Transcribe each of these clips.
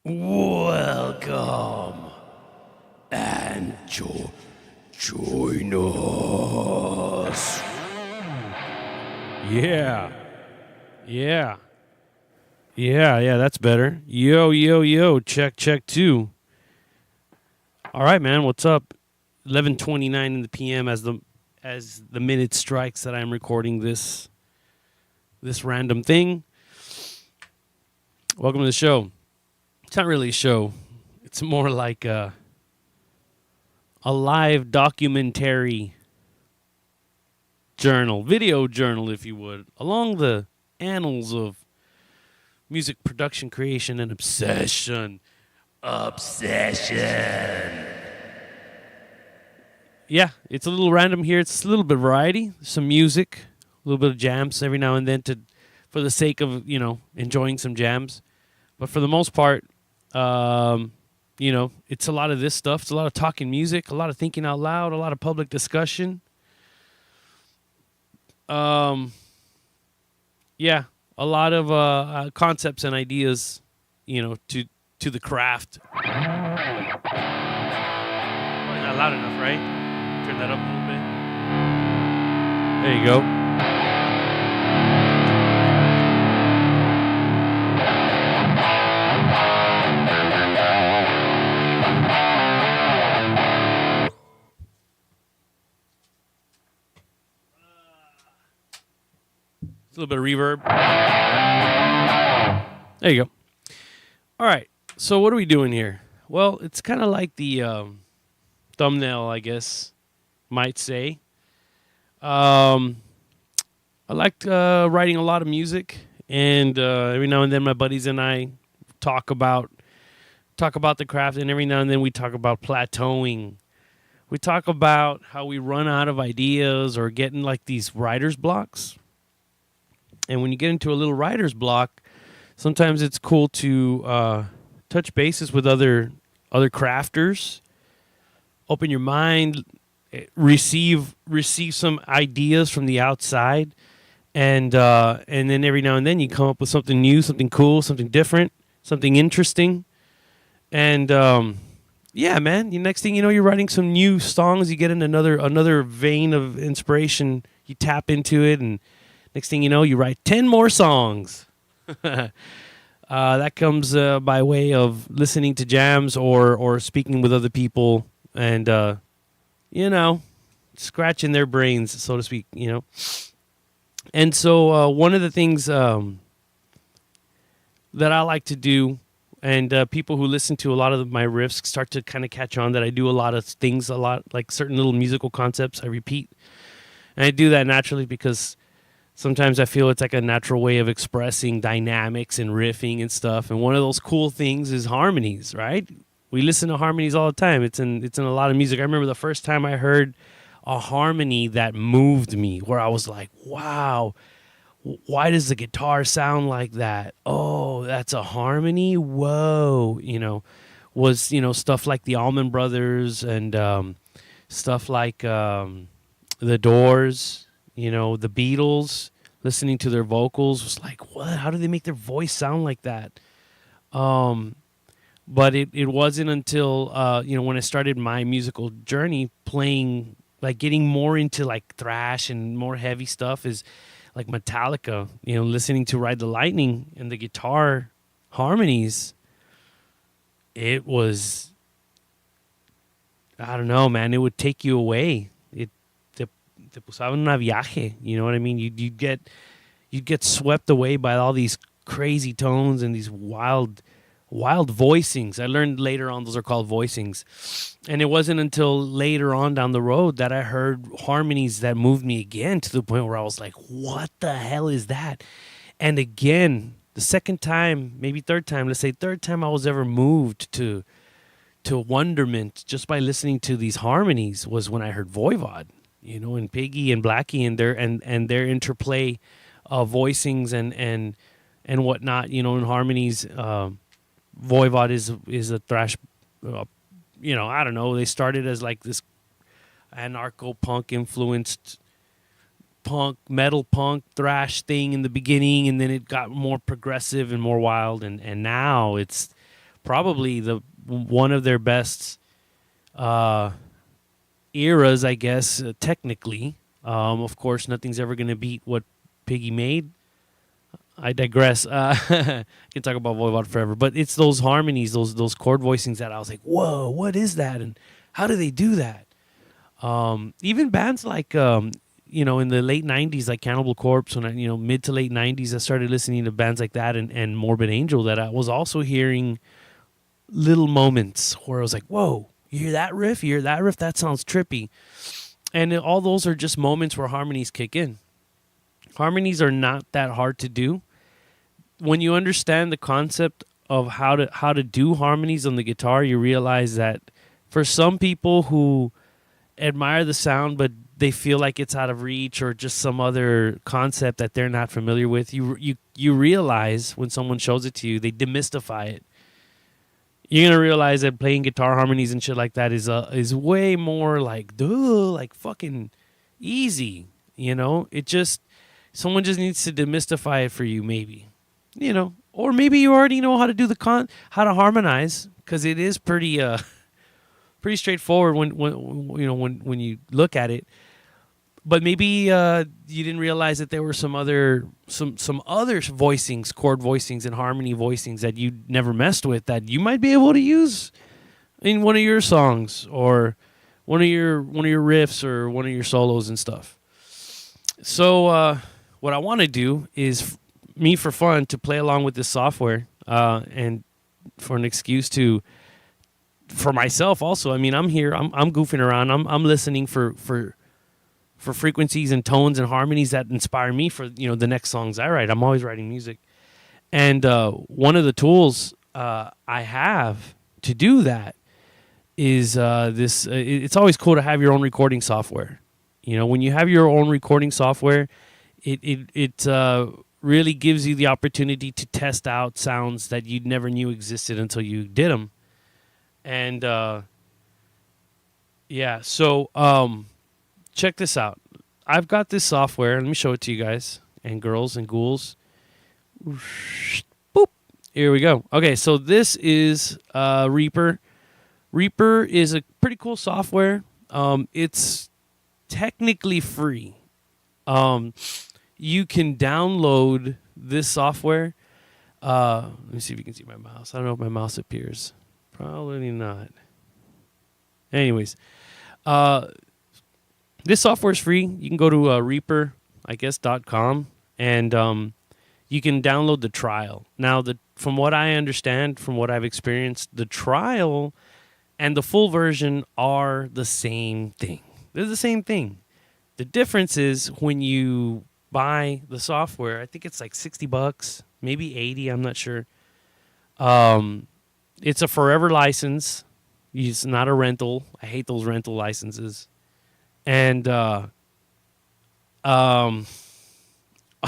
Welcome and join us. Yeah, yeah, yeah. That's better. Yo. Check two. All right, man. What's up? 11:29 in the p.m. as the minute strikes that I'm recording this random thing. Welcome to the show. It's not really a show. It's more like a live documentary journal, video journal, if you would, along the annals of music production, creation, and obsession. Obsession. Yeah, it's a little random here. It's a little bit of variety, some music, a little bit of jams every now and then for the sake of, enjoying some jams. But for the most part, it's a lot of this stuff. It's a lot of talking music, a lot of thinking out loud, a lot of public discussion. Yeah, a lot of concepts and ideas, to the craft. Probably not loud enough, right? Turn that up a little bit. There you go. A little bit of reverb. There you go. All right. So what are we doing here? Well, it's kind of like the thumbnail, I guess, might say. I like writing a lot of music, and every now and then my buddies and I talk about the craft, and every now and then we talk about plateauing. We talk about how we run out of ideas or getting like these writer's blocks. And when you get into a little writer's block, sometimes it's cool to touch bases with other crafters, open your mind, receive some ideas from the outside, and then every now and then you come up with something new, something cool, something different, something interesting, and yeah, man. The next thing you know, you're writing some new songs. You get in another vein of inspiration. You tap into it, and next thing you know, you write 10 more songs. That comes by way of listening to jams or speaking with other people and, scratching their brains, so to speak, And so one of the things that I like to do, and people who listen to a lot of my riffs start to kind of catch on that I do a lot of things, a lot like certain little musical concepts I repeat. And I do that naturally because sometimes I feel it's like a natural way of expressing dynamics and riffing and stuff. And one of those cool things is harmonies, right? We listen to harmonies all the time. It's in a lot of music. I remember the first time I heard a harmony that moved me, where I was like, wow, why does the guitar sound like that? Oh, that's a harmony? Whoa. Was, stuff like the Allman Brothers and stuff like the Doors. The Beatles, listening to their vocals was like, what? How do they make their voice sound like that? But it wasn't until, when I started my musical journey playing, like getting more into like thrash and more heavy stuff is like Metallica, listening to Ride the Lightning and the guitar harmonies. It was, I don't know, man, it would take you away. Te pusaba en una viaje, you know what I mean? You'd get swept away by all these crazy tones and these wild voicings. I learned later on those are called voicings. And it wasn't until later on down the road that I heard harmonies that moved me again to the point where I was like, what the hell is that? And again, the second time, maybe third time, let's say third time I was ever moved to wonderment just by listening to these harmonies was when I heard Voivod. And Piggy and Blackie and their interplay of voicings and whatnot, in harmonies. Voivod is a thrash, I don't know. They started as like this anarcho-punk influenced metal punk thrash thing in the beginning, and then it got more progressive and more wild, and now it's probably the one of their best uh, eras, I guess, technically. Of course, nothing's ever going to beat what Piggy made. I digress. I can talk about Voivod forever, but it's those harmonies, those chord voicings that I was like, whoa, what is that? And how do they do that? Even bands like, in the late 90s, like Cannibal Corpse, when mid to late 90s, I started listening to bands like that and Morbid Angel, that I was also hearing little moments where I was like, whoa, you hear that riff? You hear that riff? That sounds trippy. And all those are just moments where harmonies kick in. Harmonies are not that hard to do. When you understand the concept of how to do harmonies on the guitar, you realize that for some people who admire the sound but they feel like it's out of reach or just some other concept that they're not familiar with, you realize when someone shows it to you, they demystify it. You're gonna realize that playing guitar harmonies and shit like that is way more like, duh, like fucking easy. It just, someone just needs to demystify it for you, maybe. Or maybe you already know how to do how to harmonize, because it is pretty pretty straightforward when you look at it. But maybe you didn't realize that there were some other voicings, chord voicings and harmony voicings that you never messed with that you might be able to use in one of your songs or one of your riffs or one of your solos and stuff. So what I want to do is me for fun to play along with this software and for an excuse for myself also. I mean, I'm here, I'm goofing around, I'm listening for frequencies and tones and harmonies that inspire me for the next songs I write. I'm always writing music, and one of the tools I have to do that is this. It's always cool to have your own recording software. When you have your own recording software, it really gives you the opportunity to test out sounds that you never knew existed until you did them. And so check this out. I've got this software. Let me show it to you guys and girls and ghouls. Boop. Here we go. Okay, so this is Reaper. Reaper is a pretty cool software. It's technically free. You can download this software. Let me see if you can see my mouse. I don't know if my mouse appears. Probably not. Anyways, this software is free. You can go to reaper.com and you can download the trial. Now, from what I understand, from what I've experienced, the trial and the full version are the same thing. They're the same thing. The difference is when you buy the software, I think it's like $60, maybe 80, I'm not sure. It's a forever license. It's not a rental. I hate those rental licenses. And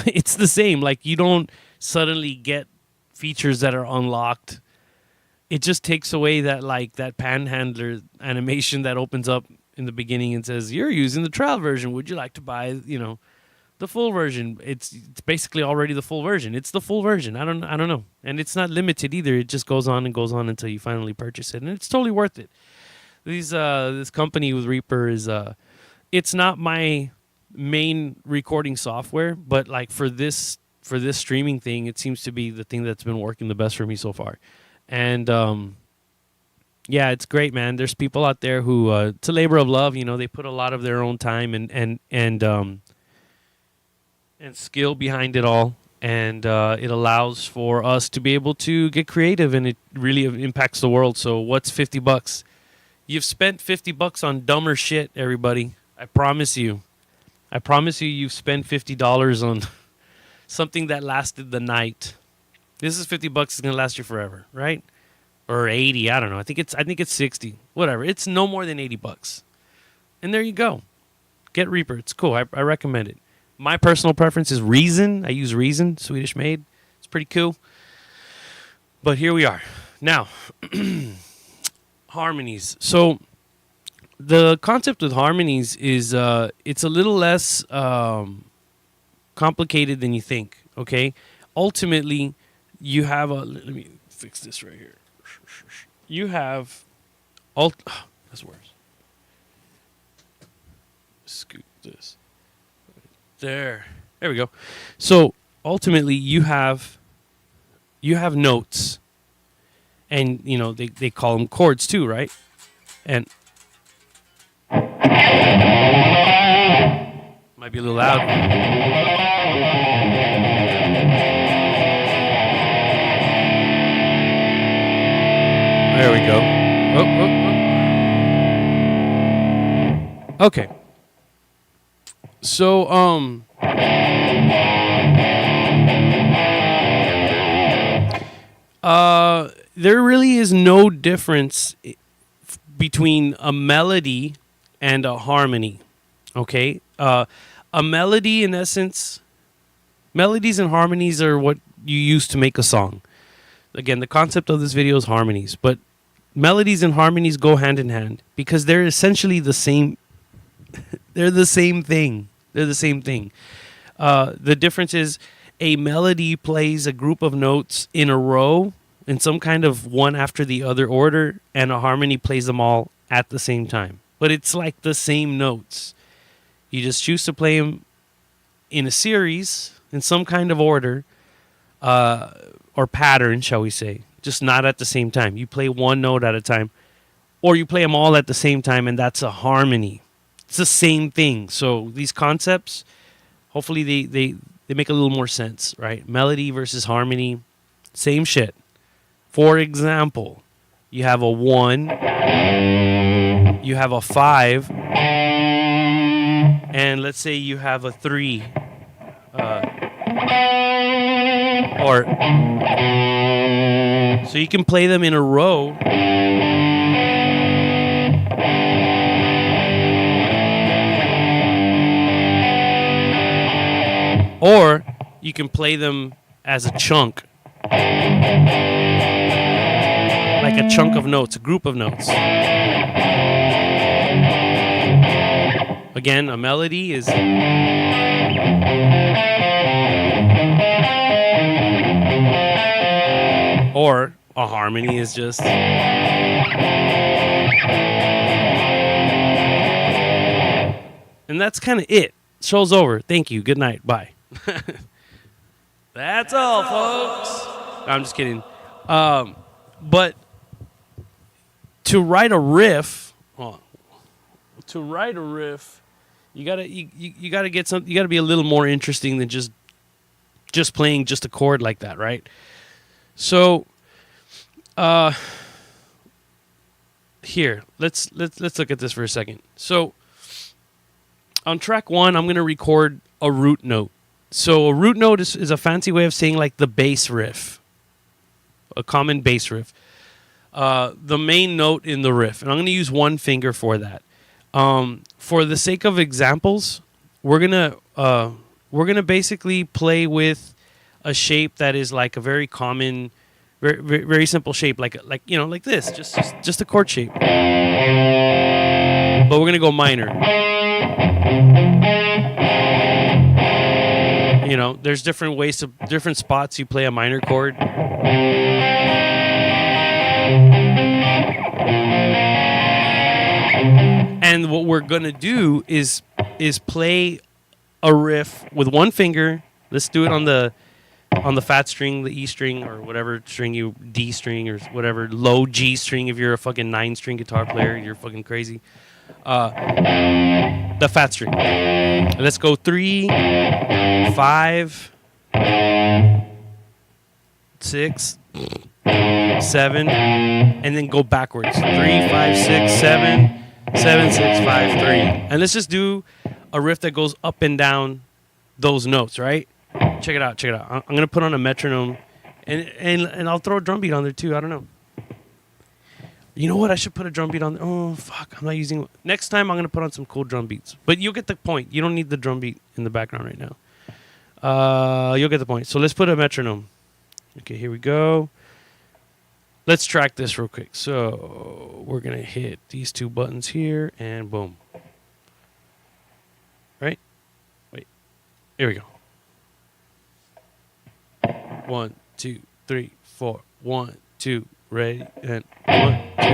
it's the same. Like, you don't suddenly get features that are unlocked. It just takes away that panhandler animation that opens up in the beginning and says, "You're using the trial version. Would you like to buy, the full version?" It's basically already the full version. It's the full version. I don't know. And it's not limited either. It just goes on and goes on until you finally purchase it. And it's totally worth it. This company with Reaper is it's not my main recording software, but like for this streaming thing, it seems to be the thing that's been working the best for me so far. And yeah, it's great, man. There's people out there who it's a labor of love. They put a lot of their own time and skill behind it all, and it allows for us to be able to get creative, and it really impacts the world. So what's $50? You've spent $50 on dumber shit, everybody. I promise you. You've spent $50 on something that lasted the night. This is $50. It's gonna last you forever, right? Or 80, I don't know. I think it's 60. Whatever. It's no more than $80. And there you go. Get Reaper. It's cool. I recommend it. My personal preference is Reason. I use Reason, Swedish made. It's pretty cool. But here we are. Now, harmonies. So the concept with harmonies is it's a little less complicated than you think, okay? Ultimately, you have let me fix this right here. you have all. That's worse. Scoot this. There we go. So ultimately, you have notes, and they call them chords too, right? And might be a little loud. There we go. Okay. So there really is no difference between a melody and a harmony. Okay? A melody, in essence, melodies and harmonies are what you use to make a song. Again, the concept of this video is harmonies, but melodies and harmonies go hand in hand because they're essentially the same. They're the same thing. They're the same thing. The difference is a melody plays a group of notes in a row in some kind of one after the other order, and a harmony plays them all at the same time. But it's like the same notes. You just choose to play them in a series in some kind of order or pattern, shall we say, just not at the same time. You play one note at a time, or you play them all at the same time, and that's a harmony. It's the same thing. So these concepts, hopefully they make a little more sense, right? Melody versus harmony, same shit. For example, you have a 1, you have a 5, and let's say you have a 3. Or so you can play them in a row. Or you can play them as a chunk. Like a chunk of notes, a group of notes. Again, a melody is... Or a harmony is just... And that's kind of it. Show's over. Thank you. Good night. Bye. That's all, folks. No, I'm just kidding. But to write a riff, you gotta get something. You gotta be a little more interesting than just playing just a chord like that, right? So, here let's look at this for a second. So, on track 1, I'm gonna record a root note. So a root note is a fancy way of saying like the bass riff, a common bass riff, the main note in the riff, and I'm going to use one finger for that. For the sake of examples, we're gonna basically play with a shape that is like a very common, very, very, very simple shape, like this, just a chord shape. But we're gonna go minor. There's different ways to different spots you play a minor chord. And what we're gonna do is play a riff with one finger. Let's do it on the fat string, the E string, or whatever string D string or whatever, low G string. If you're a fucking 9-string guitar player, you're fucking crazy. The fat string. Let's go 3, 5, 6, 7, and then go backwards. 3, 5, 6, 7, 7, 6, 5, 3. And let's just do a riff that goes up and down those notes, right? Check it out. I'm gonna put on a metronome, and I'll throw a drum beat on there too. I don't know. You know what? I should put a drum beat on there. Oh fuck! I'm not using. Next time I'm gonna put on some cool drum beats. But you'll get the point. You don't need the drum beat in the background right now. You'll get the point. So let's put a metronome. Okay, here we go. Let's track this real quick. So we're gonna hit these 2 buttons here, and boom. Right? Wait. Here we go. 1, 2, 3, 4. 1, 2. Ready? And 1, 2.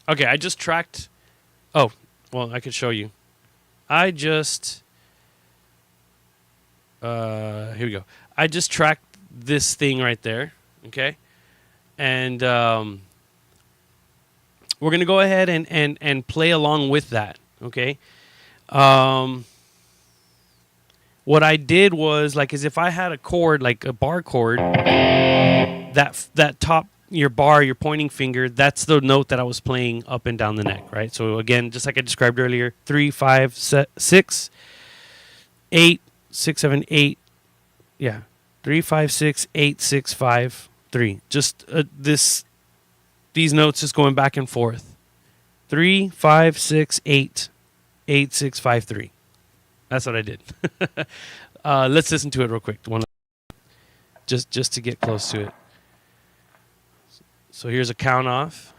Okay, I just tracked. Oh, well, I could show you. I just. Here we go. I just tracked this thing right there. Okay. And we're going to go ahead and play along with that. Okay. What I did was, like, as if I had a chord, like a bar chord, that top, your bar, your pointing finger, that's the note that I was playing up and down the neck, right? So again, just like I described earlier, 3, 5, 6, 8, 6, 7, 8. Yeah. 3, 5, 6, 8, 6, 5, 3. Just these notes just going back and forth. 3, 5, 6, 8, 8, 6, 5, 3. That's what I did. Let's listen to it real quick. Just to get close to it. So here's a count off.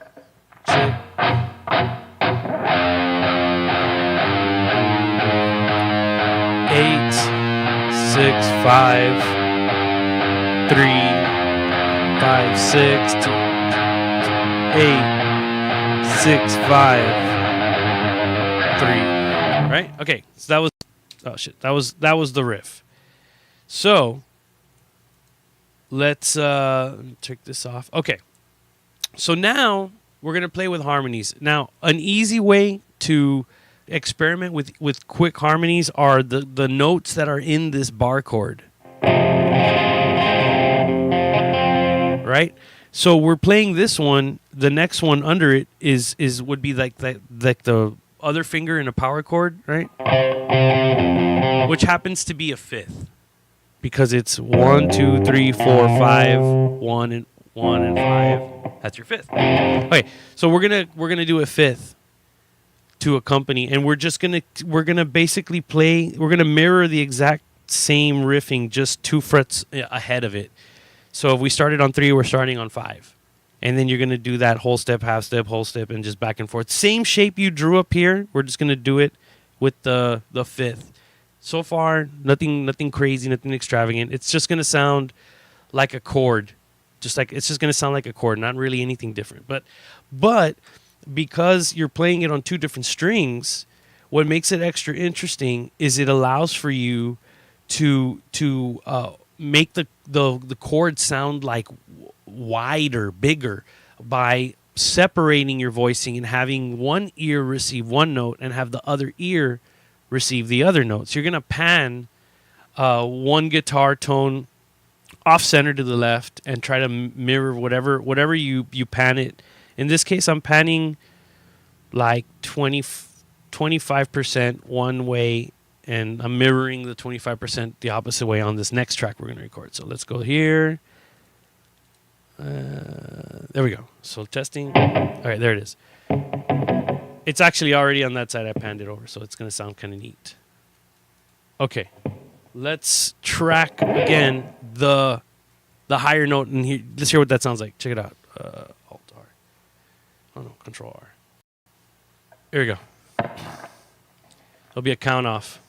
Check. 8, 6, 5, 3, 5, 6, 2, 8, 6, 5, 3. Right? Okay. So that was, oh shit. That was the riff. So let's check this off. Okay. So now we're going to play with harmonies. Now, an easy way to experiment with quick harmonies are the notes that are in this bar chord. Right? So we're playing this one. The next one under it would be like the other finger in a power chord, right? Which happens to be a fifth. Because it's 1, 2, 3, 4, 5, 1 and 5. That's your fifth. Okay, so we're gonna do a fifth to accompany, and we're gonna basically play. We're gonna mirror the exact same riffing, just 2 frets ahead of it. So if we started on 3, we're starting on 5, and then you're gonna do that whole step, half step, whole step, and just back and forth. Same shape you drew up here. We're just gonna do it with the fifth. So far, nothing crazy, nothing extravagant. It's just gonna sound like a chord. It's just going to sound like a chord, not really anything different. But because you're playing it on 2 different strings, what makes it extra interesting is it allows for you to make the chord sound like wider, bigger, by separating your voicing and having one ear receive one note and have the other ear receive the other note. So you're going to pan one guitar tone off center to the left and try to mirror whatever you pan it. In this case, I'm panning like 25% one way, and I'm mirroring the 25% the opposite way on this next track we're going to record. So let's go here. There we go. So testing. All right, there it is. It's actually already on that side. I panned it over, so it's going to sound kind of neat. Okay. Let's track again the higher note in here. Let's hear what that sounds like. Check it out. Alt R. Oh no, Control R. Here we go. There'll be a count off.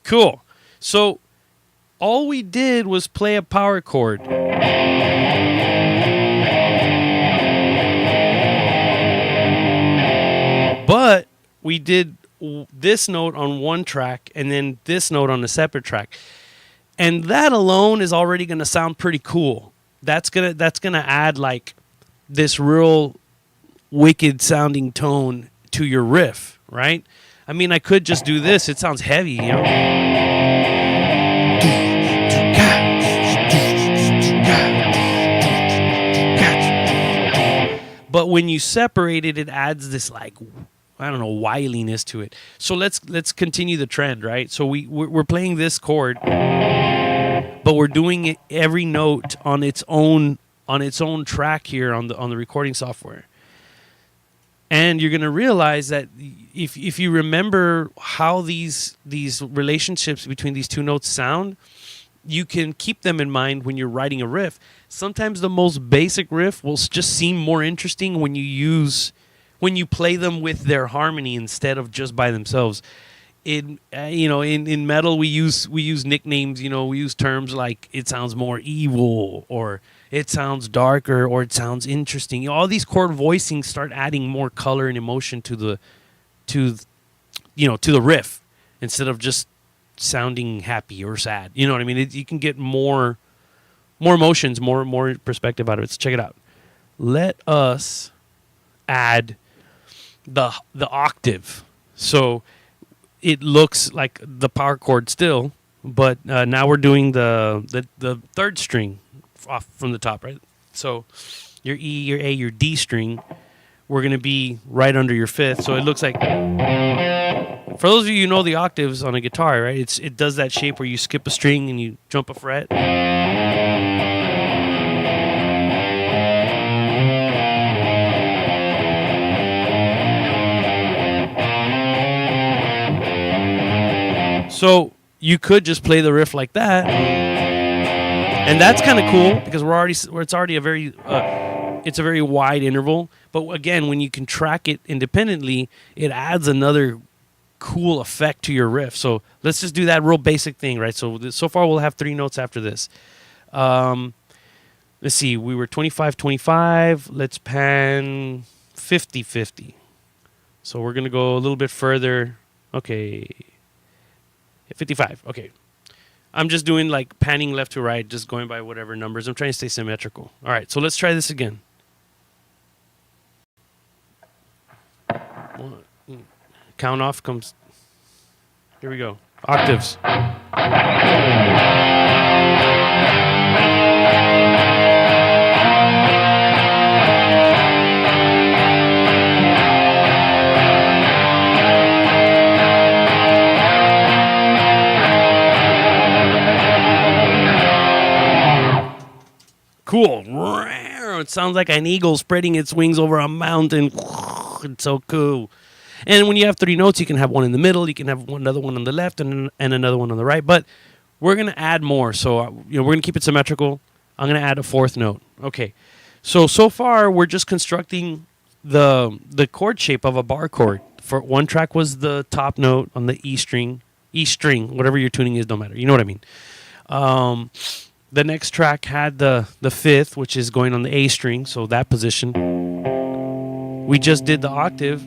Cool. So all we did was play a power chord. But we did this note on one track and then this note on a separate track. And that alone is already going to sound pretty cool. That's going to add like this real wicked sounding tone to your riff, right? I mean, I could just do this. It sounds heavy, you know? But when you separate it, it adds this like I don't know, wiliness to it. So let's continue the trend, right? So we're playing this chord, but we're doing it every note on its own track here on the recording software. And you're gonna realize that if you remember how these relationships between these two notes sound, you can keep them in mind when you're writing a riff. Sometimes the most basic riff will just seem more interesting when you play them with their harmony instead of just by themselves. In metal we use nicknames. We use terms like it sounds more evil, or it sounds darker, or it sounds interesting. All these chord voicings start adding more color and emotion to the riff instead of just sounding happy or sad. You know what I mean? You can get more emotions, more perspective out of it. So check it out. Let us add the octave. So it looks like the power chord still, but now we're doing the third string off from the top, right? So your E, your A, your D string, we're going to be right under your fifth. So it looks like, for those of you who know the octaves on a guitar, right? It does that shape where you skip a string and you jump a fret. So you could just play the riff like that, and that's kind of cool because it's already a very wide interval. But again, when you can track it independently, it adds another cool effect to your riff. So let's just do that real basic thing, right? So far we'll have 3 notes after this. Let's see, we were 25-25. Let's pan 50-50. So we're gonna go a little bit further. Okay. 55. Okay. I'm just doing like panning left to right, just going by whatever numbers. I'm trying to stay symmetrical. All right, so let's try this again. Count off comes. Here we go. Octaves. Cool. It sounds like an eagle spreading its wings over a mountain. It's so cool. And when you have 3 notes, you can have one in the middle, you can have another one on the left, and another one on the right. But we're going to add more. So we're going to keep it symmetrical. I'm going to add a 4th note. Okay. So far, we're just constructing the chord shape of a bar chord. For one track was the top note on the E string, whatever your tuning is, don't matter. You know what I mean. The next track had the 5th, which is going on the A string, so that position. We just did the octave.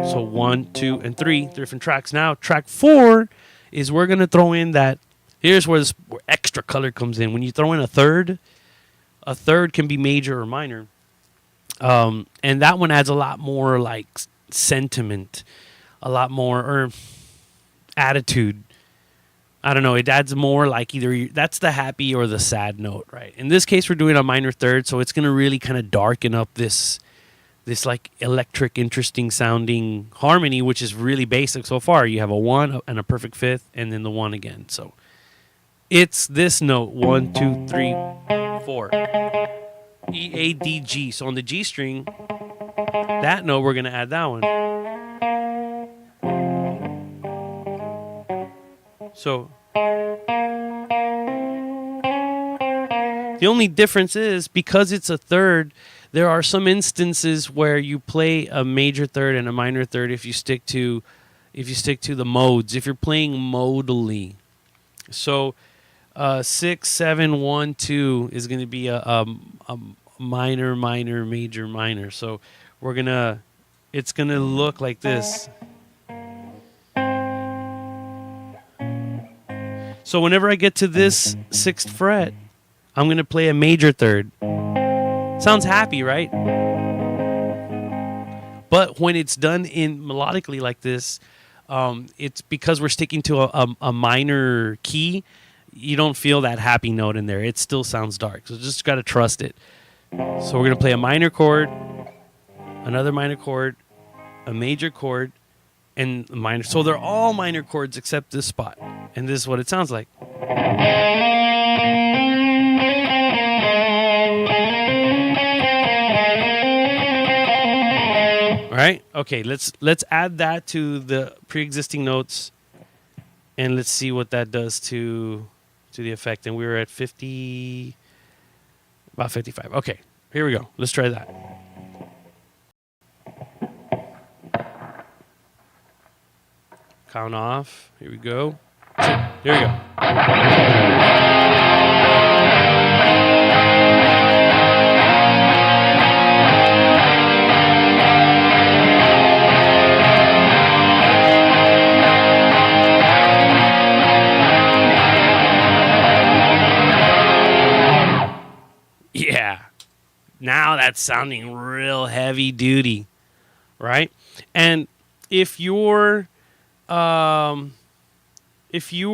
So 1, 2, and 3 different tracks. Now track 4 is we're going to throw in that. Here's where extra color comes in. When you throw in a third can be major or minor. And that one adds a lot more like sentiment, a lot more attitude. I don't know. It adds more like either that's the happy or the sad note, right? In this case, we're doing a minor third, so it's going to really kind of darken up this like electric, interesting sounding harmony, which is really basic so far. You have a 1 and a perfect 5th, and then the 1 again. So it's this note: 1, 2, 3, 4. E, A, D, G. So on the G string, that note, we're going to add that one. So the only difference is because it's a third, there are some instances where you play a major third and a minor third if you stick to the modes, if you're playing modally. So 6, 7, 1, 2 is going to be a minor, minor, major, minor. So it's going to look like this. So whenever I get to this 6th fret, I'm going to play a major third. Sounds happy, right? But when it's done in melodically like this, it's because we're sticking to a minor key. You don't feel that happy note in there. It still sounds dark. So just got to trust it. So we're going to play a minor chord, another minor chord, a major chord, and a minor. So they're all minor chords except this spot. And this is what it sounds like. All right. Okay. Let's add that to the pre-existing notes, and let's see what that does to the effect. And we were at 50, about 55. Okay. Here we go. Let's try that. Count off. Here we go. Here we go. Yeah. Now that's sounding real heavy duty, right? And if you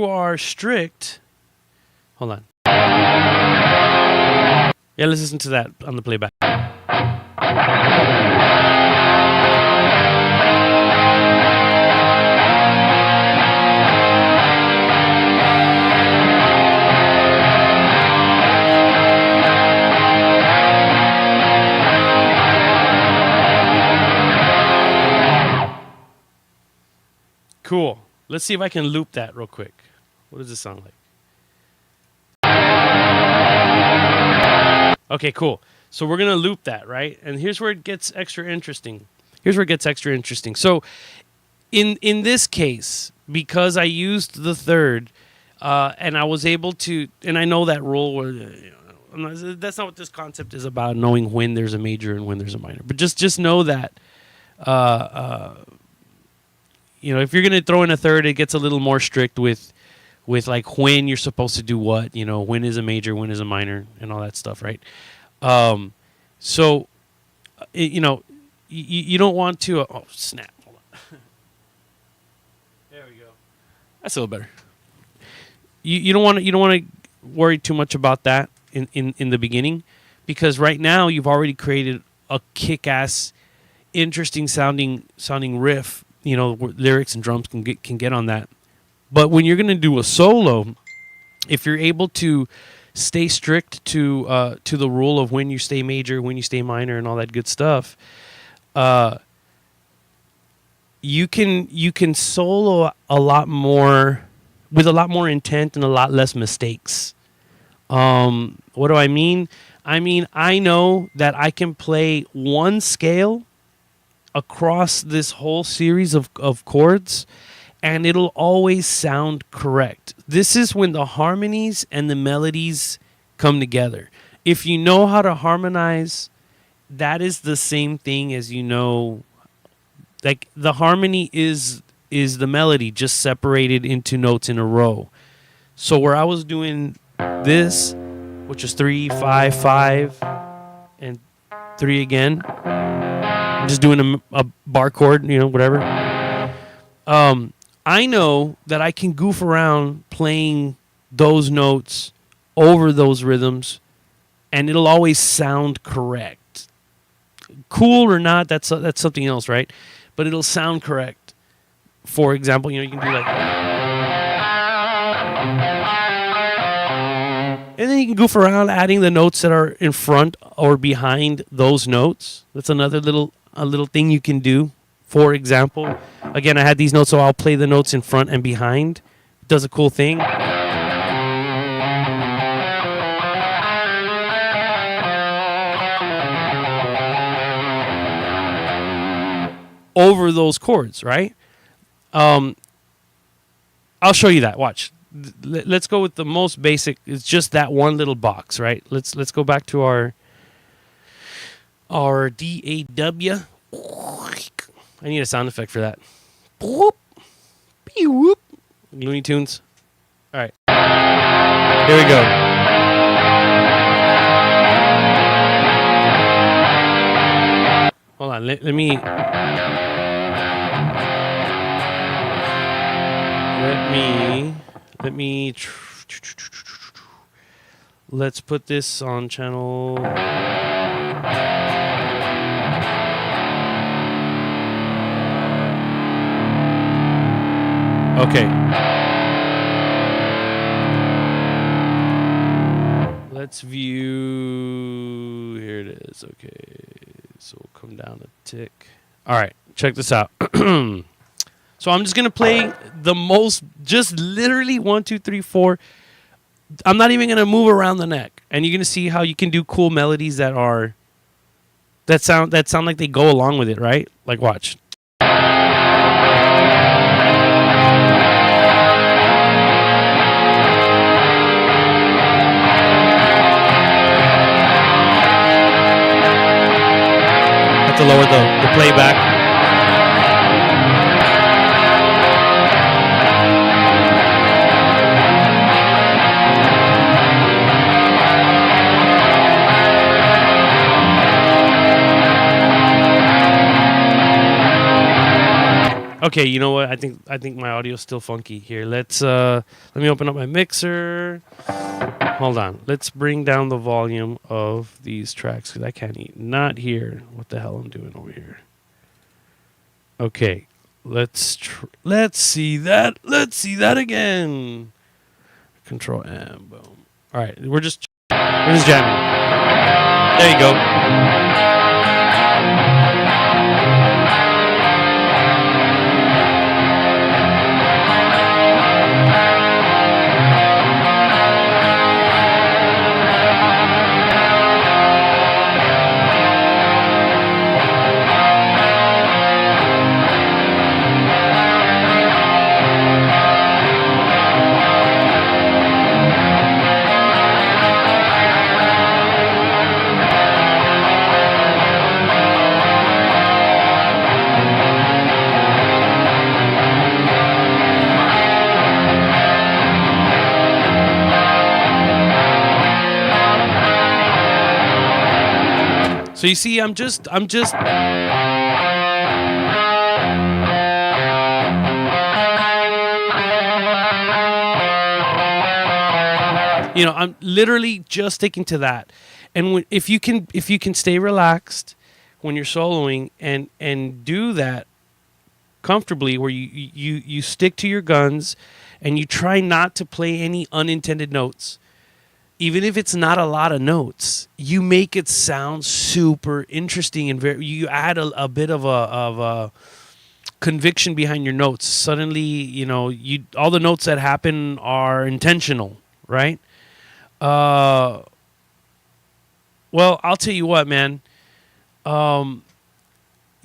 are strict, hold on. Yeah, let's listen to that on the playback. Cool. Let's see if I can loop that real quick. What does this sound like? Okay, cool. So we're going to loop that, right? And here's where it gets extra interesting. So in this case, because I used the third, and I was able to, and I know that rule where, that's not what this concept is about, knowing when there's a major and when there's a minor. But just know that, if you're going to throw in a third, it gets a little more strict with like when you're supposed to do what, when is a major, when is a minor, and all that stuff, right? You don't want to, oh, snap. Hold on. There we go. That's a little better. You don't want to worry too much about that in the beginning, because right now you've already created a kick-ass, interesting sounding riff. Lyrics and drums can get on that. But when you're going to do a solo, if you're able to stay strict to the rule of when you stay major, when you stay minor, and all that good stuff, you can solo a lot more with a lot more intent and a lot less mistakes. What do I mean? I know that I can play one scale across this whole series of chords, and it'll always sound correct. This is when the harmonies and the melodies come together. If you know how to harmonize, that is the same thing as like the harmony is the melody just separated into notes in a row. So where I was doing this, which is 3, 5, 5, and 3 again, I'm just doing a bar chord, whatever. I know that I can goof around playing those notes over those rhythms, and it'll always sound correct. Cool or not, that's something else, right? But it'll sound correct. For example, you can do like, and then you can goof around adding the notes that are in front or behind those notes. That's another little thing you can do. For example, again, I had these notes, so I'll play the notes in front and behind. It does a cool thing. Over those chords, right? I'll show you that. Watch. Let's go with the most basic. It's just that one little box, right? Let's go back to our DAW. I need a sound effect for that. Looney Tunes. All right. Here we go. Hold on. Let me. Let's put this on channel. Okay. Let's view. Here it is. Okay. So we'll come down a tick. All right. Check this out. So I'm just going to play the most, just literally 1, 2, 3, 4. I'm not even going to move around the neck. And you're going to see how you can do cool melodies that sound like they go along with it, right? Like, watch. Have to lower the playback. Okay, you know what? I think my audio's still funky here. Let me open up my mixer. Hold on. Let's bring down the volume of these tracks because I can't not hear what the hell I'm doing over here. Okay, let's see that. Let's see that again. Control M. Boom. All right, we're just jamming. There you go. So you see, I'm just you know, I'm literally just sticking to that. And if you can stay relaxed when you're soloing and do that comfortably, where you stick to your guns and you try not to play any unintended notes. Even if it's not a lot of notes, you make it sound super interesting and you add a bit of a conviction behind your notes. Suddenly, you know, all the notes that happen are intentional, right? Well, I'll tell you what, man.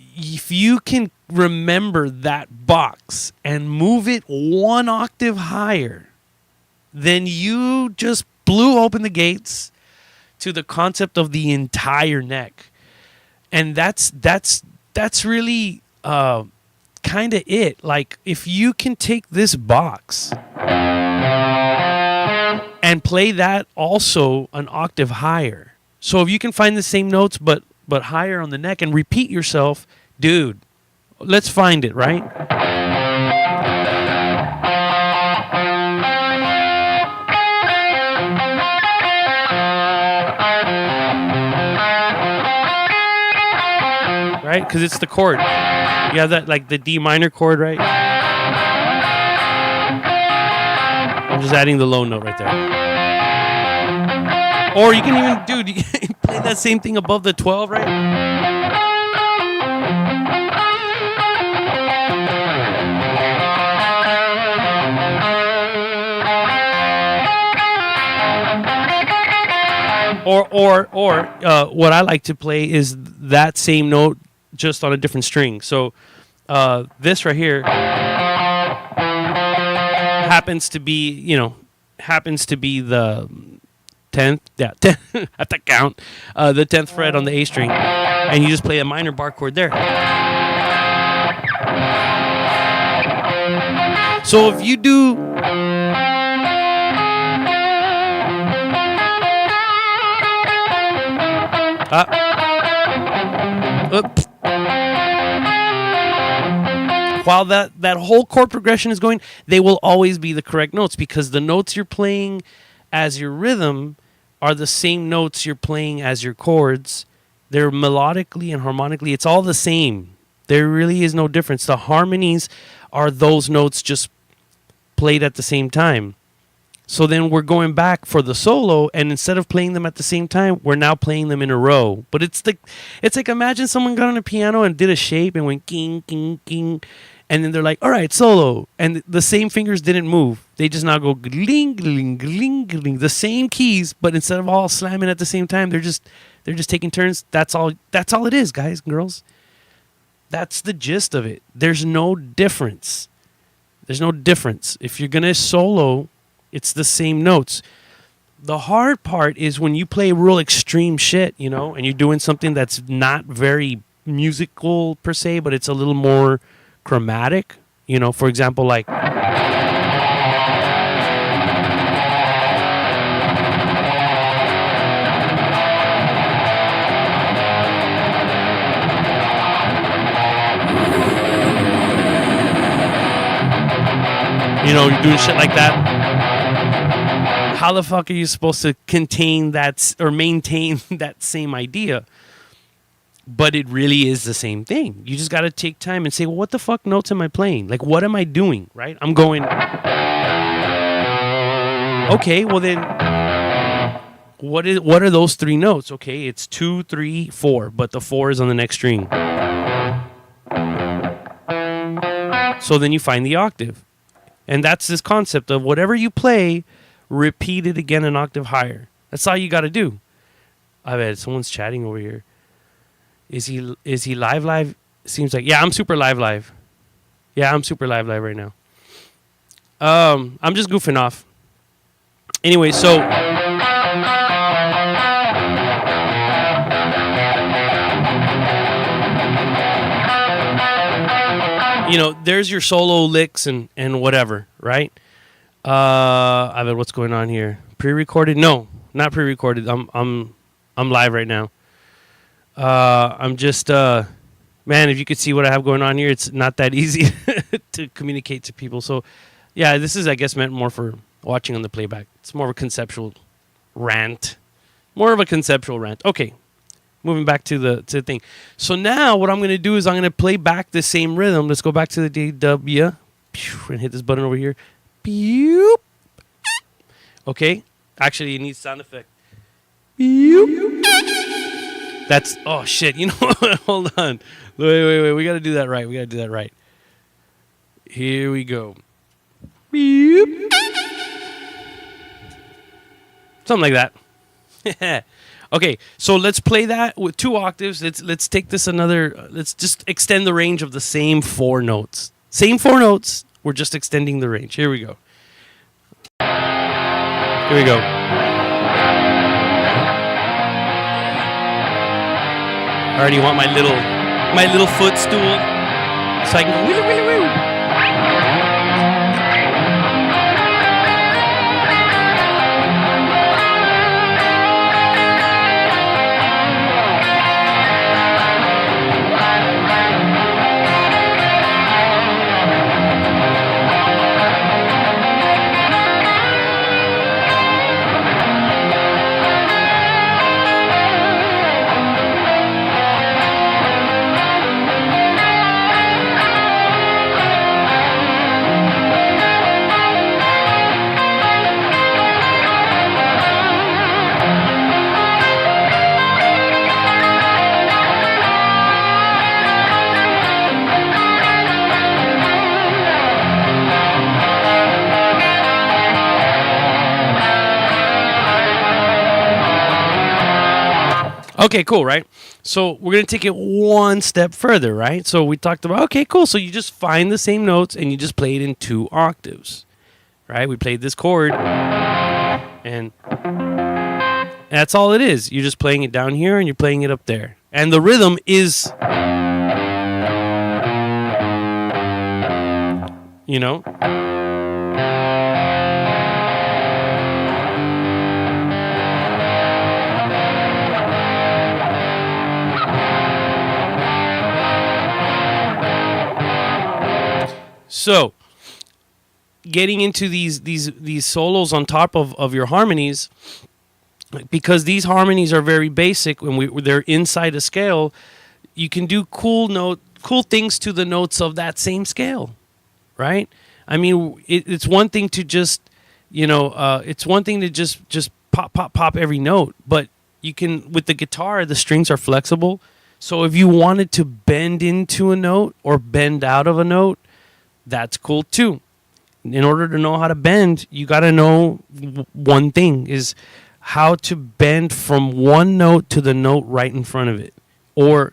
If you can remember that box and move it 1 octave higher, then you just blew open the gates to the concept of the entire neck. And that's really kind of it. Like, if you can take this box and play that also an octave higher. So if you can find the same notes but higher on the neck and repeat yourself, dude, let's find it, right? Right? Because it's the chord. You have that, like the D minor chord, right? I'm just adding the low note right there. Or you can even, dude, you can play that same thing above the 12, right? Or what I like to play is that same note just on a different string. So this right here happens to be the 10th. Yeah, 10, I have to count. The 10th fret on the A string, and you just play a minor bar chord there. So if you do. While that whole chord progression is going, they will always be the correct notes because the notes you're playing as your rhythm are the same notes you're playing as your chords. They're melodically and harmonically, it's all the same. There really is no difference. The harmonies are those notes just played at the same time. So then we're going back for the solo, and instead of playing them at the same time, we're now playing them in a row. But it's like imagine someone got on a piano and did a shape and went king, king, king, and then they're like, all right, solo, and the same fingers didn't move. They just now go gling, gling, gling, gling, the same keys, but instead of all slamming at the same time, they're just taking turns. That's all it is, guys and girls. That's the gist of it. There's no difference. There's no difference. If you're gonna solo, it's the same notes. The hard part is when you play real extreme shit, you know, and you're doing something that's not very musical per se, but it's a little more chromatic. You know, for example, like you know, you're doing shit like that. How the fuck are you supposed to contain that or maintain that same idea? But it really is the same thing. You just got to take time and say, well, what the fuck notes am I playing? Like, what am I doing, right? I'm going, okay, well then, what are those three notes? Okay, it's 2, 3, 4, but the 4 is on the next string. So then you find the octave. And that's this concept of whatever you play, repeat it again an octave higher. That's all you got to do. I bet someone's chatting over here. Is he live? Seems like, yeah, I'm super live. Yeah, I'm super live right now. I'm just goofing off. Anyway, so you know, there's your solo licks and whatever, right? I bet what's going on here? Pre-recorded? No, not pre-recorded. I'm live right now. I'm just man, if you could see what I have going on here, it's not that easy to communicate to people. So, yeah, this is, I guess, meant more for watching on the playback. It's more of a conceptual rant. Okay, moving back to the thing. So now what I'm going to do is I'm going to play back the same rhythm. Let's go back to the DW and hit this button over here. Okay, actually, it needs sound effect. That's, oh shit, you know what? Hold on. Wait. We got to do that right. Here we go. Something like that. Okay, so let's play that with 2 octaves. Let's take this another, let's just extend the range of the same 4 notes. Same 4 notes, we're just extending the range. Here we go. I already want my little footstool so I can go wheelie, wheelie, wheelie. Okay, cool, right? So we're going to take it one step further, right? So we talked about, okay, cool. So you just find the same notes and you just play it in 2 octaves, right? We played this chord and that's all it is. You're just playing it down here and you're playing it up there. And the rhythm is, you know, so getting into these solos on top of your harmonies, because these harmonies are very basic when they're inside a scale, you can do cool things to the notes of that same scale. right? I mean, it's one thing to just, it's one thing to just pop, pop, pop every note, but you can, with the guitar, the strings are flexible. So if you wanted to bend into a note or bend out of a note, that's cool too. In order to know how to bend, you got to know one thing is how to bend from one note to the note right in front of it, or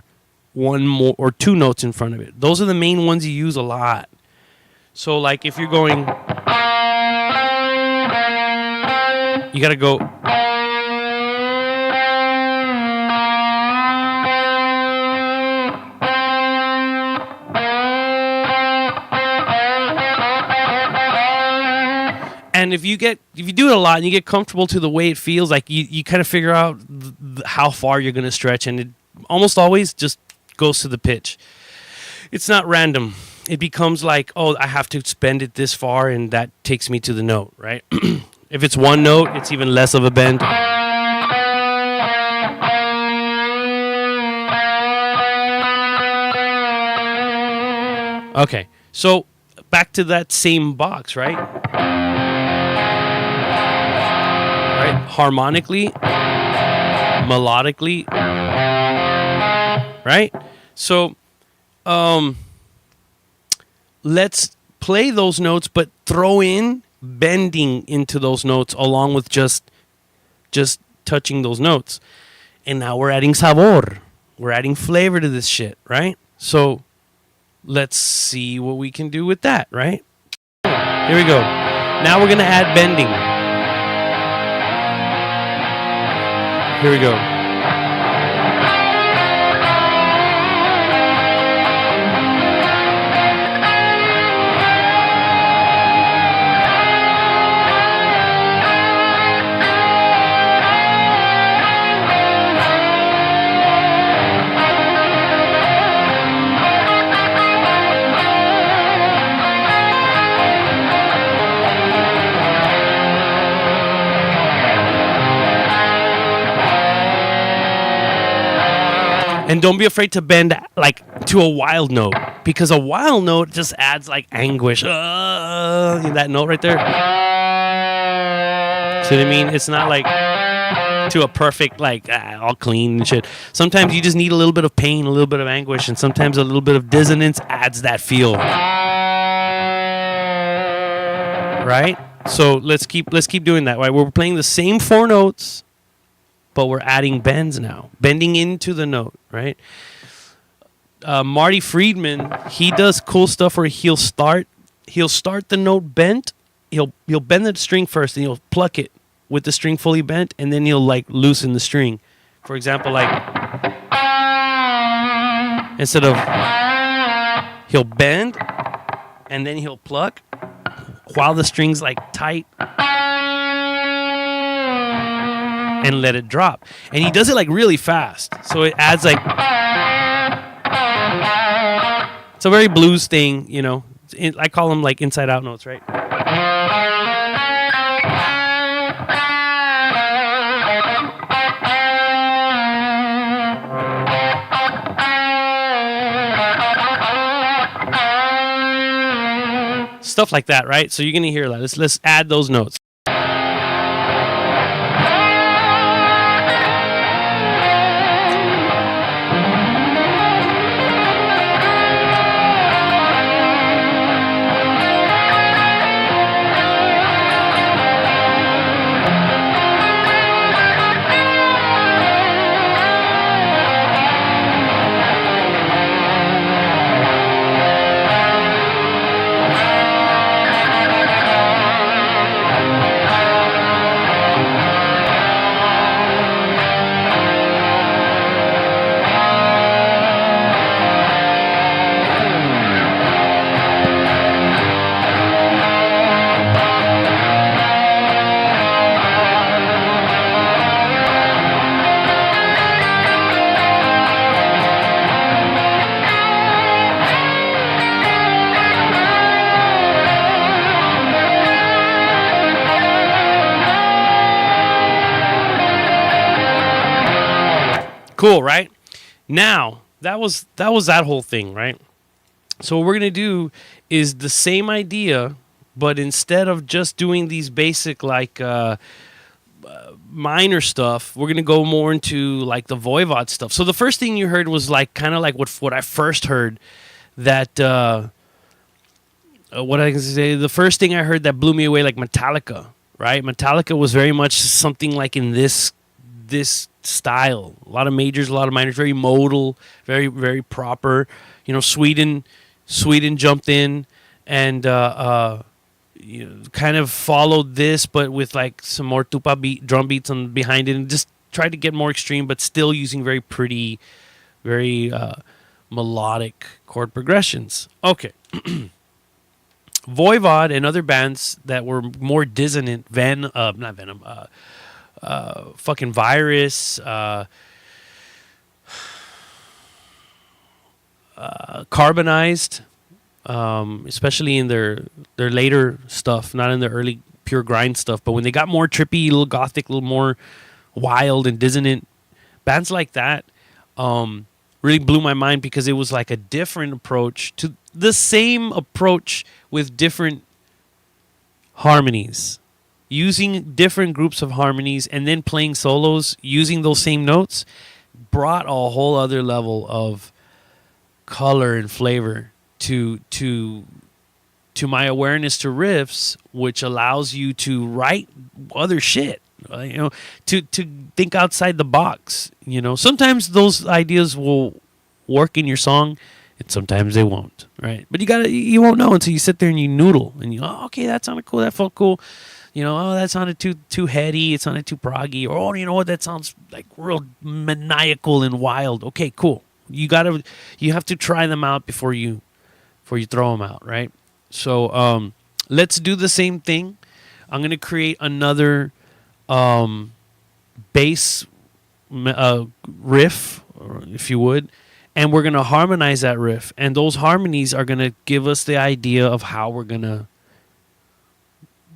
one more or two notes in front of it. Those are the main ones you use a lot. So like if you're going, you got to go. And if you do it a lot and you get comfortable to the way it feels, like you kind of figure out how far you're going to stretch, and it almost always just goes to the pitch. It's not random. It becomes like, oh, I have to bend it this far, and that takes me to the note, right? If it's one note, it's even less of a bend. Okay, so back to that same box, right? Right? Harmonically, melodically, right? So, let's play those notes, but throw in bending into those notes along with just touching those notes. And now we're adding sabor. We're adding flavor to this shit, right? So let's see what we can do with that, right? Here we go. Now we're going to add bending. Here we go. And don't be afraid to bend like to a wild note, because a wild note just adds like anguish. That note right there. See what I mean? It's not like to a perfect, like all clean and shit. Sometimes you just need a little bit of pain, a little bit of anguish, and sometimes a little bit of dissonance adds that feel. Right? So let's keep doing that. Right? We're playing the same four notes, but we're adding bends now, bending into the note, right? Marty Friedman, he does cool stuff where he'll start the note bent. He'll bend the string first, and he'll pluck it with the string fully bent, and then he'll like loosen the string. For example, like instead of he'll bend and then he'll pluck while the string's like tight, and let it drop. And he does it like really fast. So it adds like, it's a very blues thing, you know. I call them like inside out notes, right? Stuff like that, right? So you're going to hear that. Let's add those notes. Cool, right? Now, that was that whole thing, right? So what we're gonna do is the same idea, but instead of just doing these basic like minor stuff, we're gonna go more into like the Voivod stuff. So the first thing you heard was like kind of like what I first heard. That what I can say, the first thing I heard that blew me away, like Metallica, right? Metallica was very much something like in this style. A lot of majors, a lot of minors, very modal, very very proper. You know, Sweden jumped in and kind of followed this, but with like some more tupa drum beats on behind it, and just tried to get more extreme, but still using very pretty, very melodic chord progressions. Okay. Voivod and other bands that were more dissonant, not Venom, fucking Virus, Carbonized, especially in their later stuff, not in their early pure grind stuff, but when they got more trippy, a little gothic, a little more wild and dissonant, bands like that really blew my mind because it was like a different approach to the same approach with different harmonies, using different groups of harmonies and then playing solos using those same notes brought a whole other level of color and flavor to my awareness to riffs, which allows you to write other shit, you know, to think outside the box. You know, sometimes those ideas will work in your song and sometimes they won't, right? But you won't know until you sit there and you noodle and okay, that sounded cool, that felt cool. You know, that sounded too heady, it sounded too proggy, or you know what, that sounds like real maniacal and wild. Okay, cool. You have to try them out before you throw them out, right? So let's do the same thing. I'm gonna create another bass riff, if you would, and we're gonna harmonize that riff. And those harmonies are gonna give us the idea of how we're gonna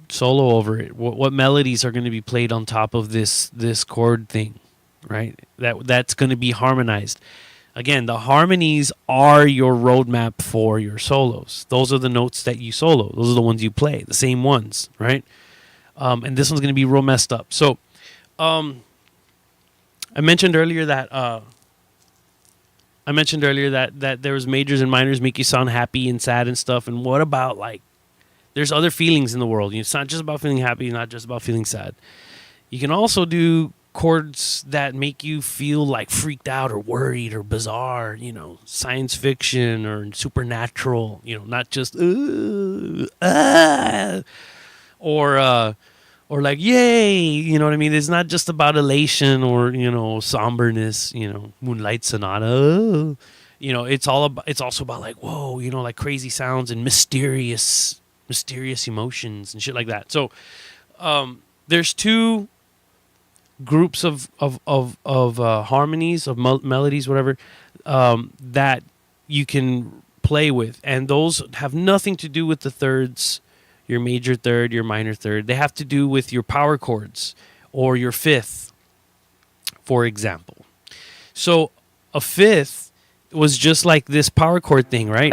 solo over it. What melodies are gonna be played on top of this chord thing, right? That's gonna be harmonized. Again, the harmonies are your roadmap for your solos. Those are the notes that you solo. Those are the ones you play, the same ones, right? And this one's going to be real messed up. So, I mentioned earlier that there was majors and minors make you sound happy and sad and stuff. And what about like, there's other feelings in the world. It's not just about feeling happy, not just about feeling sad. You can also do chords that make you feel like freaked out or worried or bizarre, you know, science fiction or supernatural, you know, not just or like yay, you know what I mean? It's not just about elation or, you know, somberness, you know, Moonlight Sonata. You know, it's also about like, whoa, you know, like crazy sounds and mysterious emotions and shit like that. So there's two groups of harmonies, of melodies, whatever, that you can play with, and those have nothing to do with the thirds, your major third, your minor third. They have to do with your power chords or your fifth, for example. So a fifth was just like this power chord thing, right?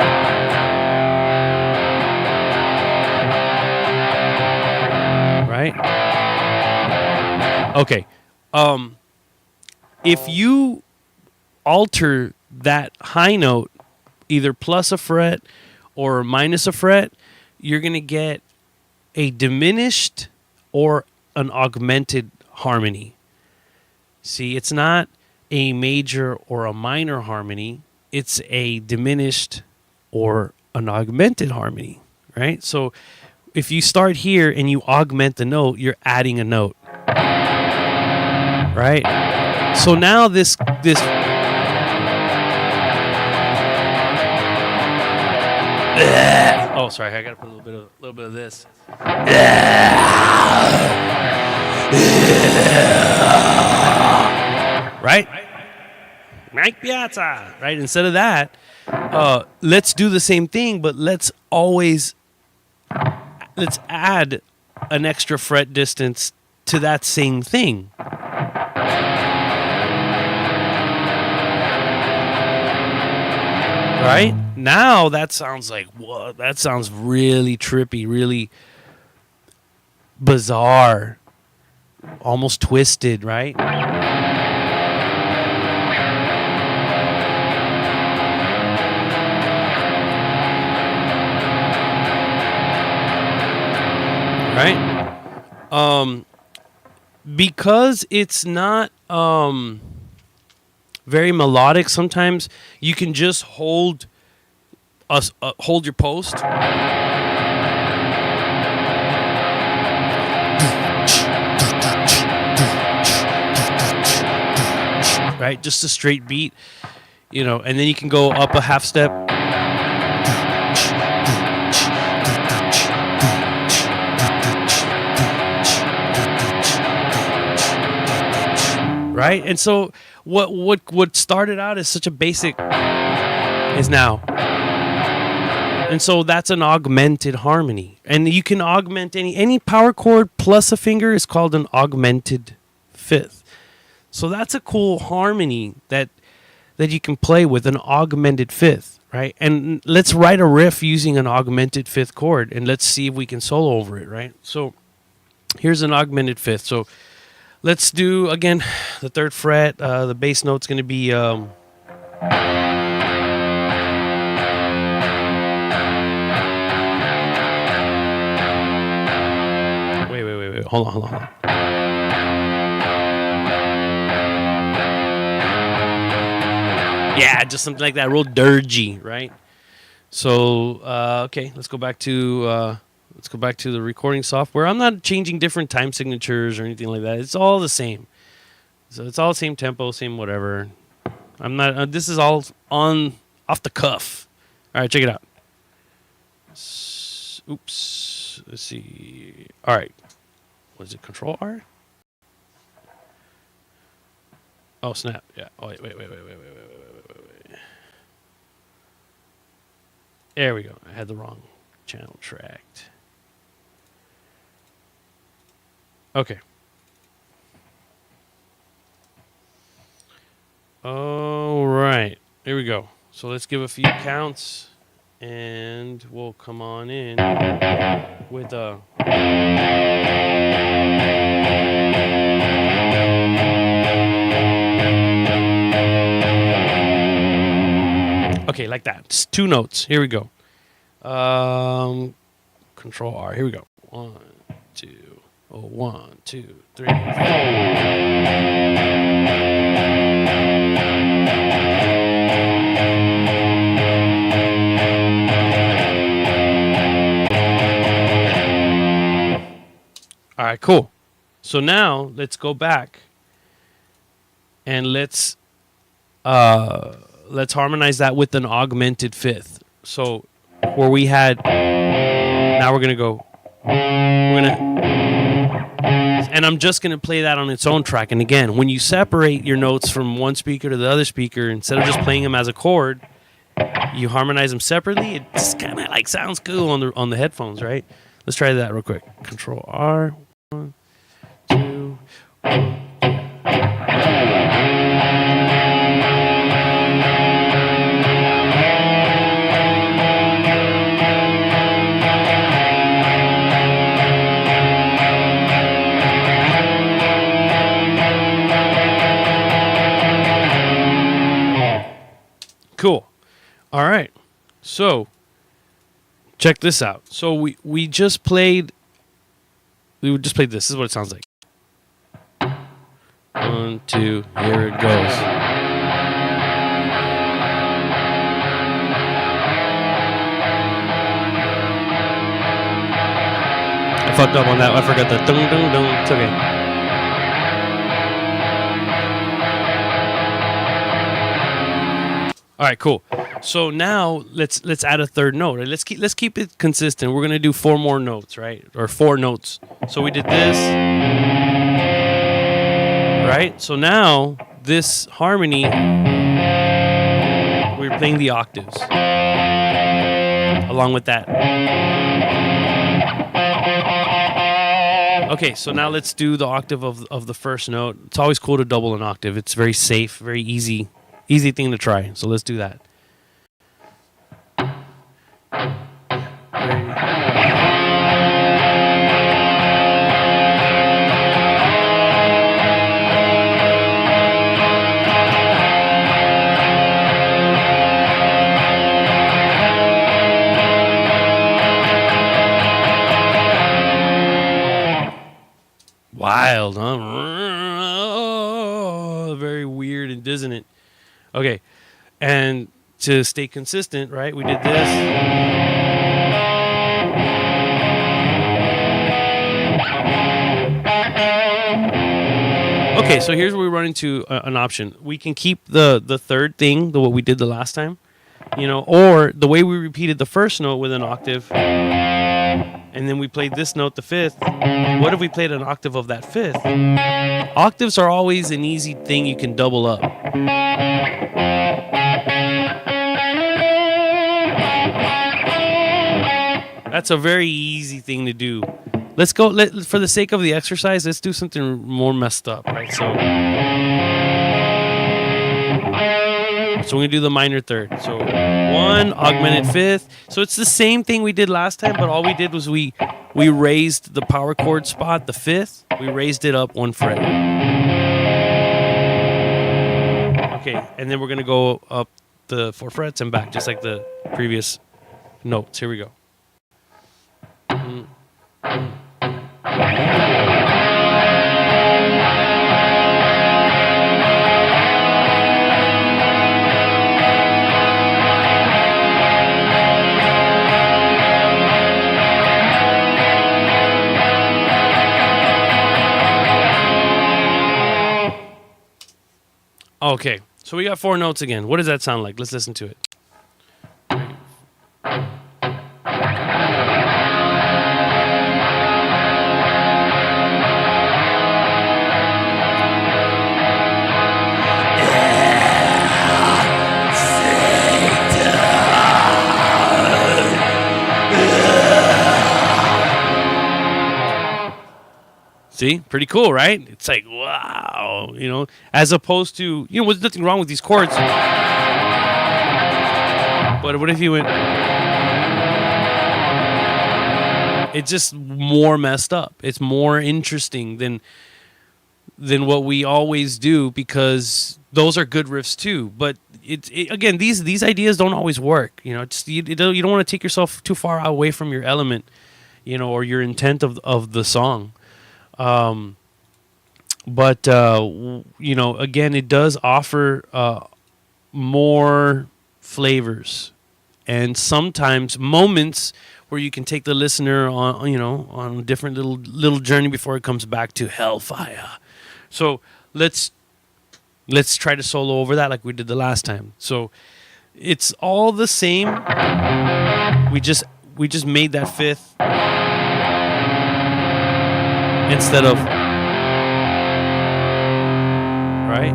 Right? Okay. If you alter that high note, either plus a fret or minus a fret, you're going to get a diminished or an augmented harmony. See, it's not a major or a minor harmony. It's a diminished or an augmented harmony, right? So if you start here and you augment the note, you're adding a note. Right? So now this oh, sorry, I gotta put a little bit of this. Right? Mike Piazza. Right? Instead of that, let's do the same thing, but let's add an extra fret distance to that same thing. Right? Now that sounds like, what? That sounds really trippy, really bizarre, almost twisted, right? Right? Because it's not very melodic, sometimes you can just hold hold your post. Right? Just a straight beat, and then you can go up a half step. Right? And so what started out as such a basic is now. And so that's an augmented harmony. And you can augment any power chord plus a finger is called an augmented fifth. So that's a cool harmony that you can play with, an augmented fifth, right? And let's write a riff using an augmented fifth chord, and let's see if we can solo over it, right? So here's an augmented fifth. So let's do, again, the 3rd fret. The bass note's going to be... Wait. Hold on. Yeah, just something like that, real dirgy, right? So, okay, let's go back to the recording software. I'm not changing different time signatures or anything like that. It's all the same. So it's all the same tempo, same whatever. I'm not. This is all off the cuff. All right, check it out. Oops. Let's see. All right. What is it? Control R? Oh, snap. Yeah. Oh, wait. There we go. I had the wrong channel tracked. Okay. All right. Here we go. So let's give a few counts, and we'll come on in with a... Okay, like that. Just 2 notes. Here we go. Control R. Here we go. 1, 2. Oh, 1, 2, 3, 4. All right, cool. So now let's go back and let's harmonize that with an augmented fifth. So where we had, now we're gonna go. And I'm just gonna play that on its own track. And again, when you separate your notes from one speaker to the other speaker, instead of just playing them as a chord, you harmonize them separately. It just kind of like sounds cool on the headphones, right? Let's try that real quick. Control R. 1, 2. Cool. All right. So check this out. So we just played this. This is what it sounds like. 1, 2, here it goes. I fucked up on that. I forgot the dun dun dun. It's okay. All right, cool. So now let's add a 3rd note. Right? Let's keep it consistent. We're gonna do 4 more notes, right? Or 4 notes. So we did this, right? So now this harmony, we're playing the octaves along with that. Okay, so now let's do the octave of the first note. It's always cool to double an octave. It's very safe, very easy thing to try. So let's do that. Wild, huh? Very weird and dissonant. Okay, and to stay consistent, right? We did this. Okay, so here's where we run into an option. We can keep the third thing, what we did the last time, or the way we repeated the first note with an octave, and then we played this note, the fifth. What if we played an octave of that fifth? Octaves are always an easy thing you can double up. That's a very easy thing to do. Let's go, for the sake of the exercise, let's do something more messed up, right? So we're going to do the minor third. So 1, augmented fifth. So it's the same thing we did last time, but all we did was we raised the power chord spot, the fifth. We raised it up 1 fret. Okay, and then we're going to go up the 4 frets and back, just like the previous notes. Here we go. Okay, so we got 4 notes again. What does that sound like? Let's listen to it. See? Pretty cool, right? It's like, wow, as opposed to, there's nothing wrong with these chords. But what if you went... It's just more messed up. It's more interesting than what we always do, because those are good riffs too. But again, these ideas don't always work. You don't want to take yourself too far away from your element, or your intent of the song. But again, it does offer more flavors, and sometimes moments where you can take the listener on a different little journey before it comes back to hellfire. So let's try to solo over that like we did the last time. So it's all the same. We just made that fifth instead of, right?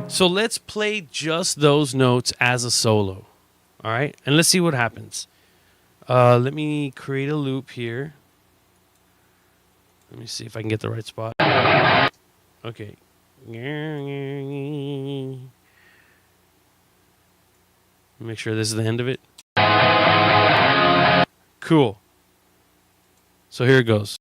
So let's play just those notes as a solo. All right? And let's see what happens. Let me create a loop here. Let me see if I can get the right spot. Okay. Make sure this is the end of it. Cool. So here it goes.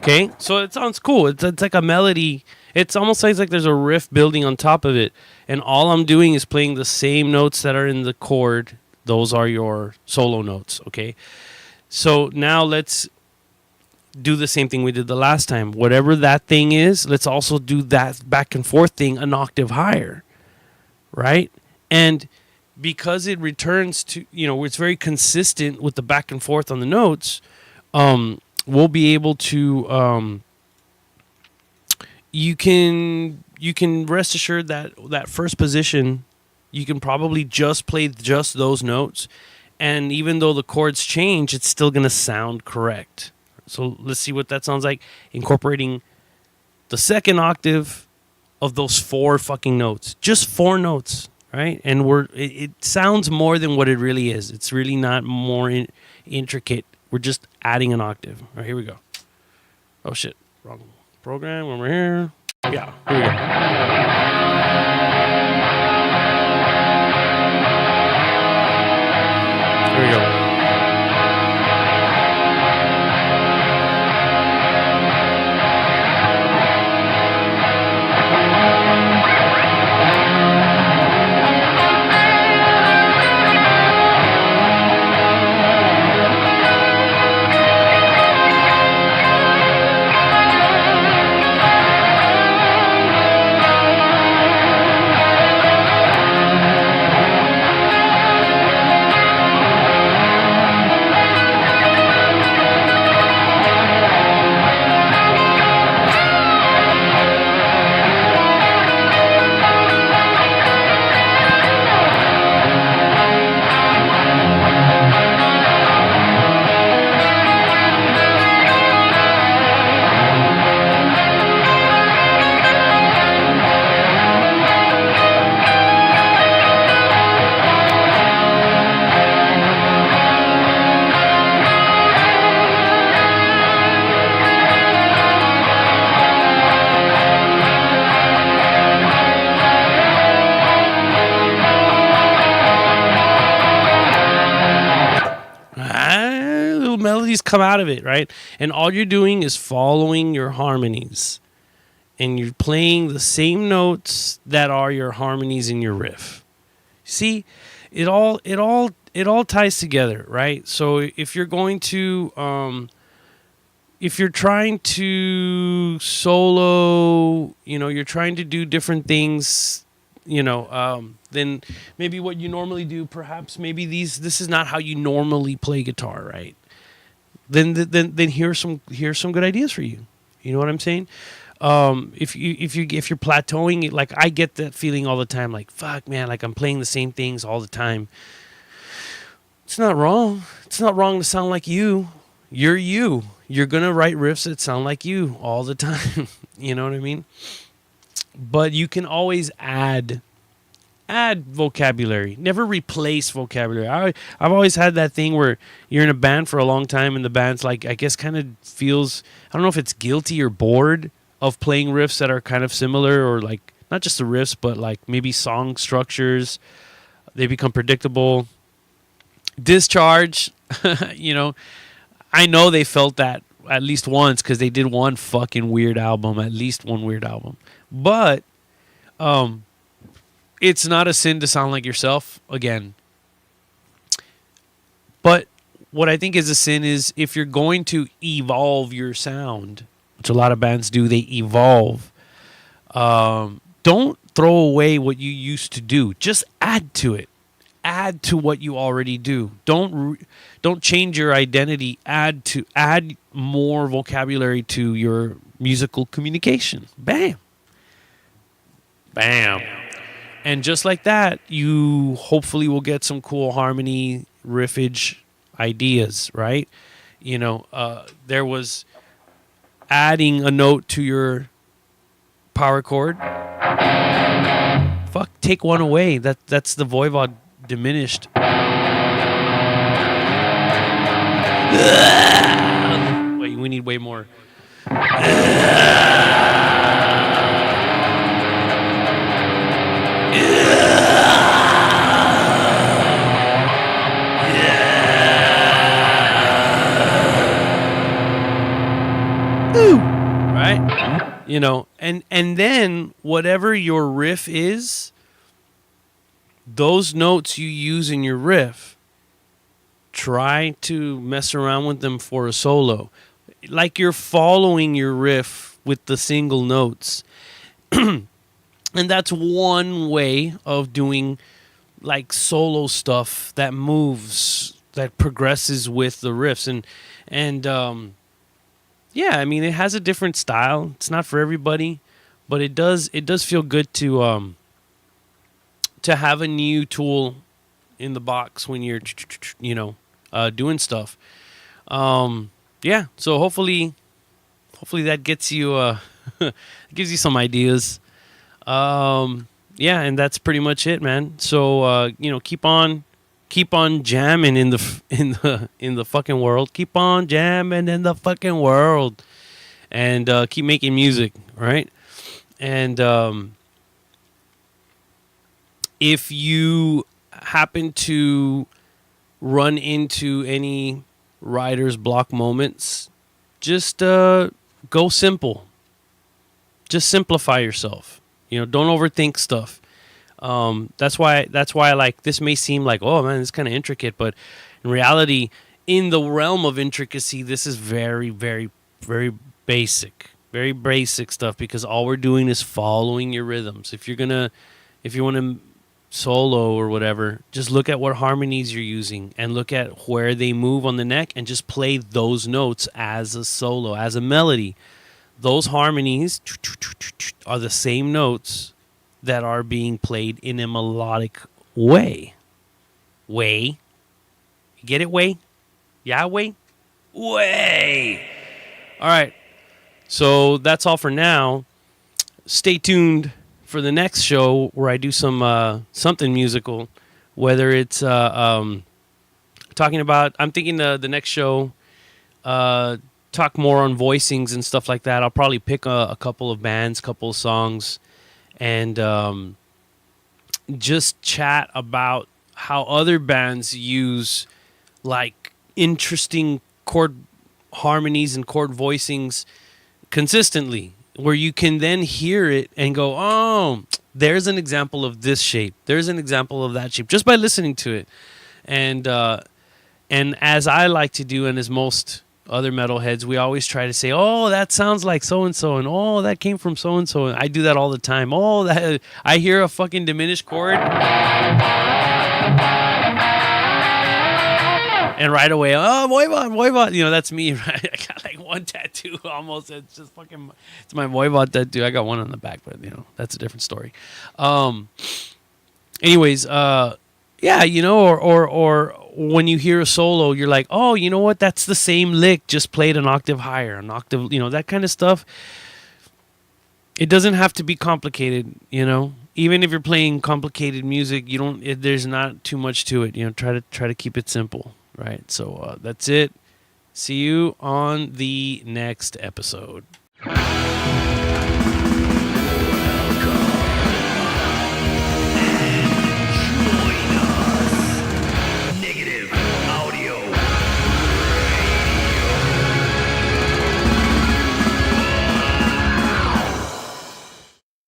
Okay, so it sounds cool. It's like a melody. It's almost like there's a riff building on top of it. And all I'm doing is playing the same notes that are in the chord. Those are your solo notes, okay? So now let's do the same thing we did the last time. Whatever that thing is, let's also do that back and forth thing an octave higher, right? And because it returns to, it's very consistent with the back and forth on the notes, we'll be able to you can rest assured that that first position you can probably just play just those notes, and even though the chords change, it's still going to sound correct. So let's see what that sounds like, incorporating the second octave of those four fucking notes. Just four notes, right? And it sounds more than what it really is. It's really not more intricate. We're just adding an octave. All right, here we go. Oh shit, wrong program. When we're here, yeah, here we go. Here we go. Melodies come out of it, right? And all you're doing is following your harmonies, and you're playing the same notes that are your harmonies in your riff. See, it all ties together, right? So if you're going to if you're trying to solo, you're trying to do different things, then maybe what you normally do, perhaps maybe this is not how you normally play guitar, right? Then here's some good ideas for you. You know what I'm saying? If you're plateauing, like I get that feeling all the time, like fuck man, like I'm playing the same things all the time. It's not wrong. It's not wrong to sound like you. You're you. You're gonna write riffs that sound like you all the time. You know what I mean? But you can always add vocabulary. Never replace vocabulary. I've always had that thing where you're in a band for a long time and the band's like, I guess kind of feels, I don't know if it's guilty or bored of playing riffs that are kind of similar, or like not just the riffs, but like maybe song structures. They become predictable. Discharge, I know they felt that at least once because they did one fucking weird album, at least one weird album. But it's not a sin to sound like yourself again. But what I think is a sin is if you're going to evolve your sound, which a lot of bands do, they evolve. Don't throw away what you used to do. Just add to it. Add to what you already do. Don't change your identity. Add more vocabulary to your musical communication. Bam. Bam. And just like that, you hopefully will get some cool harmony riffage ideas, right? There was adding a note to your power chord. Fuck, take one away. That's the Voivod diminished. Wait, we need way more. Right? And then whatever your riff is, those notes you use in your riff, try to mess around with them for a solo. Like you're following your riff with the single notes. And that's one way of doing like solo stuff that moves that progresses with the riffs. And yeah, I mean, it has a different style. It's not for everybody, but it does feel good to have a new tool in the box when you're doing stuff. Yeah, so hopefully that gets you gives you some ideas. Yeah, and that's pretty much it, man. So keep on jamming in the fucking world. Keep on jamming in the fucking world, and keep making music, right? And if you happen to run into any writer's block moments, just go simple. Just simplify yourself. Don't overthink stuff. That's why I like, this may seem like, oh man, it's kind of intricate, but in reality, in the realm of intricacy, this is very, very, very basic stuff, because all we're doing is following your rhythms. If you want to solo or whatever, just look at what harmonies you're using and look at where they move on the neck and just play those notes as a solo, as a melody. Those harmonies are the same notes that are being played in a melodic way. You get it, way? Yeah, way? Way! All right. So that's all for now. Stay tuned for the next show where I do some something musical, whether it's talking about, I'm thinking the next show, talk more on voicings and stuff like that. I'll probably pick a couple of bands, couple of songs, and just chat about how other bands use like interesting chord harmonies and chord voicings consistently, where you can then hear it and go, oh, there's an example of this shape, there's an example of that shape, just by listening to it. And as I like to do, and as most other metalheads, we always try to say, oh, that sounds like so-and-so, and oh, that came from so-and-so. And I do that all the time. Oh, that I hear a fucking diminished chord, and right away, oh, Voivod, that's me, right? I got like one tattoo almost. It's just fucking, it's my Voivod tattoo. I got one on the back, but that's a different story. Anyways, yeah, or when you hear a solo, you're like, oh, you know what? That's the same lick, just played an octave higher, an octave, that kind of stuff. It doesn't have to be complicated, Even if you're playing complicated music, there's not too much to it. Try to keep it simple, right? So that's it. See you on the next episode.